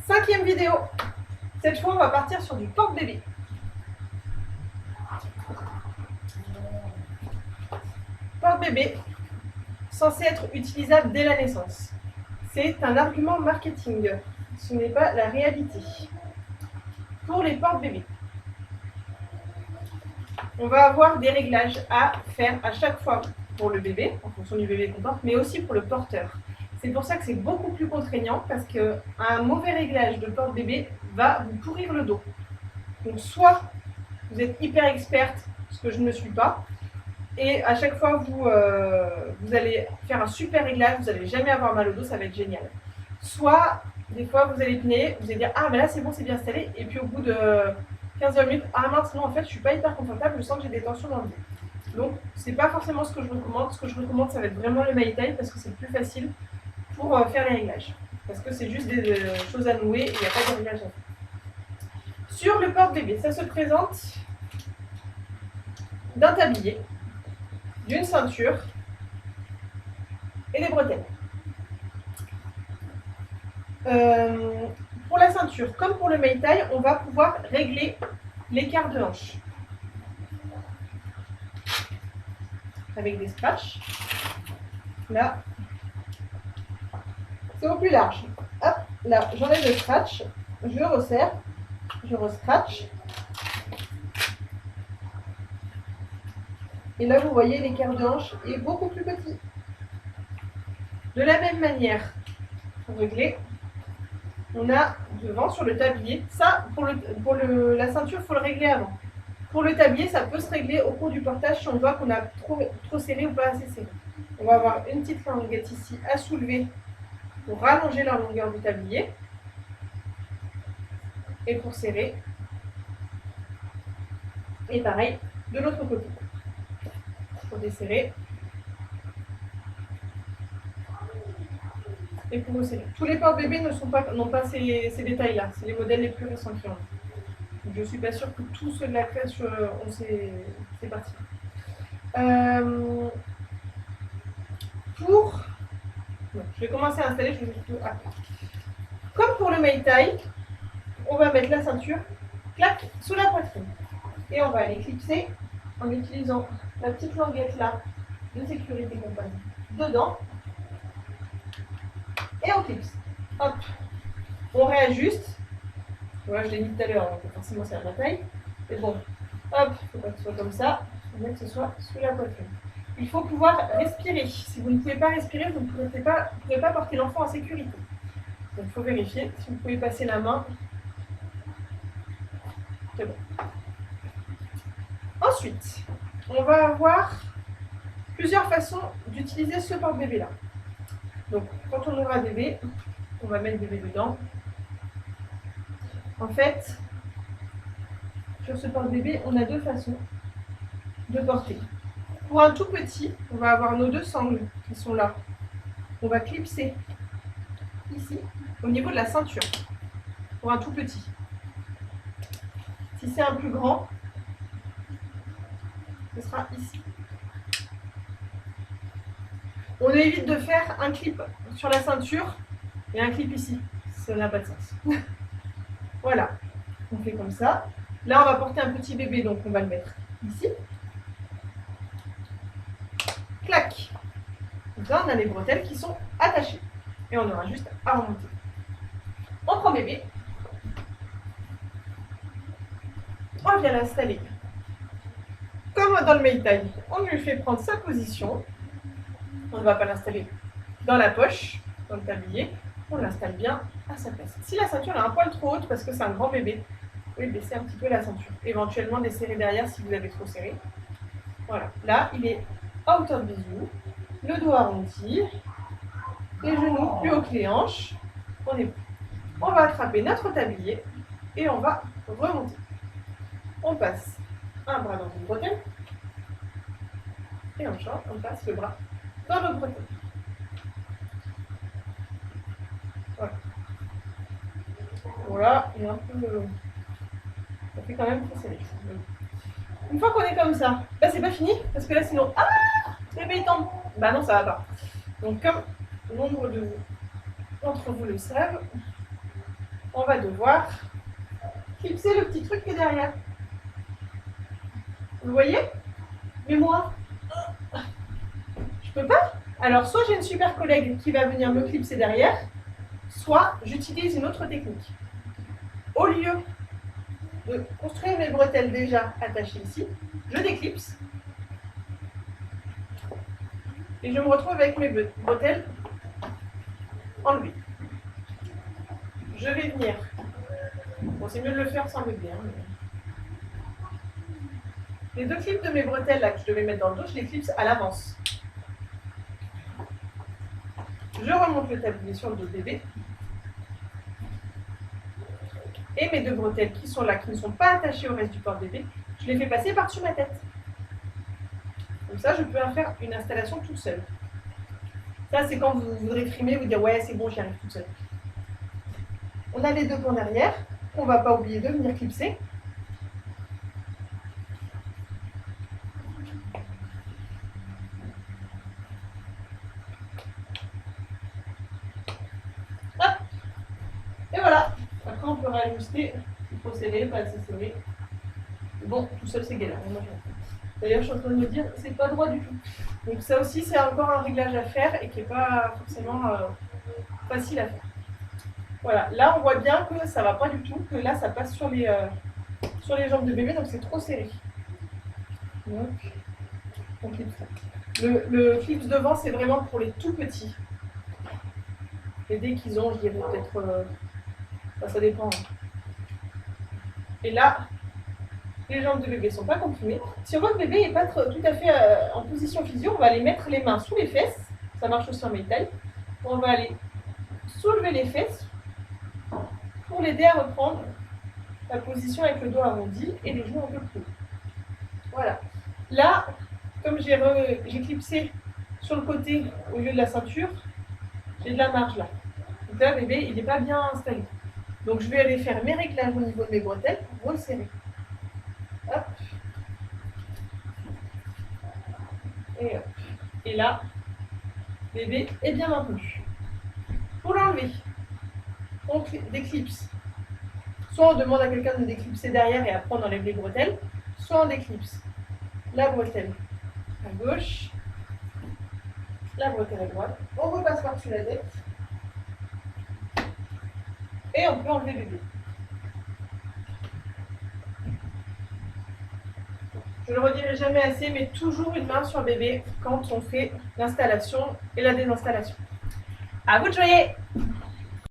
5e vidéo. Cette fois, on va partir sur du porte-bébé. Porte-bébé, censé être utilisable dès la naissance. C'est un argument marketing. Ce n'est pas la réalité. Pour les porte-bébés, on va avoir des réglages à faire à chaque fois pour le bébé, en fonction du bébé qu'on porte, mais aussi pour le porteur. C'est pour ça que c'est beaucoup plus contraignant, parce qu'un mauvais réglage de porte-bébé va vous pourrir le dos. Donc soit vous êtes hyper experte, ce que je ne suis pas, et à chaque fois vous allez faire un super réglage, vous n'allez jamais avoir mal au dos, ça va être génial. Soit des fois vous allez tenir, vous allez dire ah mais là c'est bon, c'est bien installé, et puis au bout de 15-20 minutes, ah mince non en fait je suis pas hyper confortable, je sens que j'ai des tensions dans le dos. Donc c'est pas forcément ce que je recommande. Ce que je recommande, ça va être vraiment le Maïtaï, parce que c'est le plus facile pour faire les réglages, parce que c'est juste des choses à nouer et il n'y a pas de réglage à faire. Sur le porte-bébé, ça se présente d'un tablier, d'une ceinture et des bretelles. Pour la ceinture, comme pour le Maïtaï, on va pouvoir régler l'écart de hanche avec des scratchs. Là, c'est au plus large. Hop, là, j'enlève le scratch, je resserre, je rescratch. Et là, vous voyez, l'écart de hanche est beaucoup plus petit. De la même manière, pour régler, on a devant sur le tablier. Ça, pour la ceinture, il faut le régler avant. Pour le tablier, ça peut se régler au cours du portage si on voit qu'on a trop serré ou pas assez serré. On va avoir une petite languette ici à soulever pour rallonger la longueur du tablier. Et pour serrer. Et pareil, de l'autre côté. Pour desserrer. Et pour resserrer. Tous les porte-bébés n'ont pas ces détails-là. C'est les modèles les plus récents qui ont. Donc, je ne suis pas sûre que tous ceux de la crèche ont ces parties. Je vais commencer à installer. Comme pour le Maïtaï, on va mettre la ceinture, clac, sous la poitrine. Et on va aller clipser en utilisant la petite languette là de sécurité compagnie dedans. Et on clipse. Hop. On réajuste. Voilà, je l'ai mis tout à l'heure, donc forcément c'est à ma taille. Mais bon, hop, il ne faut pas que ce soit comme ça. Il faut que ce soit sous la poitrine. Il faut pouvoir respirer. Si vous ne pouvez pas respirer, vous ne pourrez pas porter l'enfant en sécurité. Donc il faut vérifier. Si vous pouvez passer la main, c'est bon. Ensuite, on va avoir plusieurs façons d'utiliser ce porte-bébé là. Donc, quand on aura bébé, on va mettre bébé dedans. En fait, sur ce porte-bébé, on a deux façons de porter. Pour un tout petit, on va avoir nos deux sangles qui sont là. On va clipser ici, au niveau de la ceinture, pour un tout petit. Si c'est un plus grand, ce sera ici. On évite de faire un clip sur la ceinture et un clip ici. Ça n'a pas de sens. Voilà. On fait comme ça. Là, on va porter un petit bébé, donc on va le mettre ici. Clac. Donc là, on a les bretelles qui sont attachées. Et on aura juste à remonter. On prend bébé. On vient l'installer. Comme dans le Maïtaï, on lui fait prendre sa position. On ne va pas l'installer dans la poche, dans le tablier. On l'installe bien à sa place. Si la ceinture est un poil trop haute parce que c'est un grand bébé, vous pouvez baisser un petit peu la ceinture. Éventuellement desserrer derrière si vous avez trop serré. Voilà. Là, il est à hauteur de bisou. Le dos arrondi. Les genoux plus haut que les hanches. On est bon. On va attraper notre tablier et on va remonter. On passe un bras dans une bretelle. Et on change, on passe le bras dans notre bretelle. Voilà. Voilà, il est un peu. Ça fait quand même très serré. Une fois qu'on est comme ça, là c'est pas fini, parce que là sinon. Ah, bébé il tombe. Bah non, ça va pas. Donc, comme nombre d'entre vous le savent, on va devoir clipser le petit truc qui est derrière. Vous voyez? Mais moi, je peux pas. Alors, soit j'ai une super collègue qui va venir me clipser derrière, soit j'utilise une autre technique. Au lieu de construire mes bretelles déjà attachées ici, je déclipse et je me retrouve avec mes bretelles enlevées. Je vais venir. Bon, c'est mieux de le faire sans bébé. Hein, mais... Les deux clips de mes bretelles là, que je devais mettre dans le dos, je les clipse à l'avance. Je remonte le tablier sur le dos de bébé. Et mes deux bretelles qui sont là, qui ne sont pas attachées au reste du porte-bébé, je les fais passer par-dessus ma tête. Comme ça, je peux en faire une installation toute seule. Ça, c'est quand vous voudrez frimer, vous dire « ouais, c'est bon, j'y arrive toute seule ». On a les deux pans derrière, qu'on ne va pas oublier de venir clipser. Hop. Et voilà. Après, on peut réajuster. Il faut serrer, pas assez serré. Bon, tout seul, c'est galère. D'ailleurs, je suis en train de me dire, c'est pas droit du tout. Donc ça aussi, c'est encore un réglage à faire et qui n'est pas forcément facile à faire. Voilà, là on voit bien que ça va pas du tout, que là ça passe sur les jambes de bébé, donc c'est trop serré. Donc, on clipse ça. Le clips devant, c'est vraiment pour les tout petits. Et dès qu'ils ont, je dirais peut-être, ça dépend. Hein. Et là, les jambes de bébé ne sont pas comprimées. Si on voit que bébé n'est pas tout à fait en position physio, on va aller mettre les mains sous les fesses. Ça marche aussi en métal. On va aller soulever les fesses pour l'aider à reprendre la position avec le dos arrondi et les genoux un peu plus. Voilà. Là, comme j'ai clipsé sur le côté au lieu de la ceinture, j'ai de la marge là. Donc là, bébé, il n'est pas bien installé. Donc je vais aller faire mes réglages au niveau de mes bretelles pour resserrer. Hop. Et hop. Et là, bébé est bien maintenu. Pour l'enlever, on déclipse. Soit on demande à quelqu'un de déclipser derrière et après on enlève les bretelles, soit on déclipse la bretelle à gauche, la bretelle à droite, on repasse par-dessus la tête et on peut enlever bébé. Je ne le redirai jamais assez, mais toujours une main sur bébé quand on fait l'installation et la désinstallation. À vous de jouer!